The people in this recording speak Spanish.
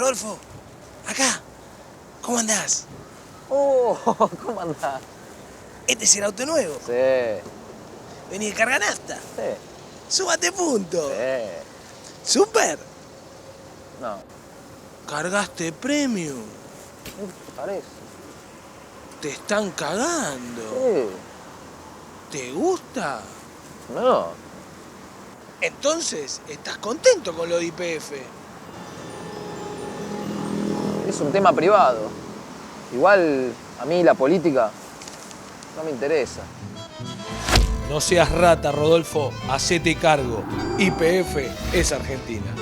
Rodolfo, acá, ¿cómo andás? Oh, ¿cómo andás? Este es el auto nuevo. Sí, Vení, carga nafta. sí, Súbate punto. sí. Super. No, Cargaste premium. ¿qué te parece? Te están cagando. Sí, ¿Te gusta? no. Entonces, ¿estás contento con lo de YPF? Es un tema privado. Igual a mí la política no me interesa. No seas rata, Rodolfo. Hacete cargo. YPF es Argentina.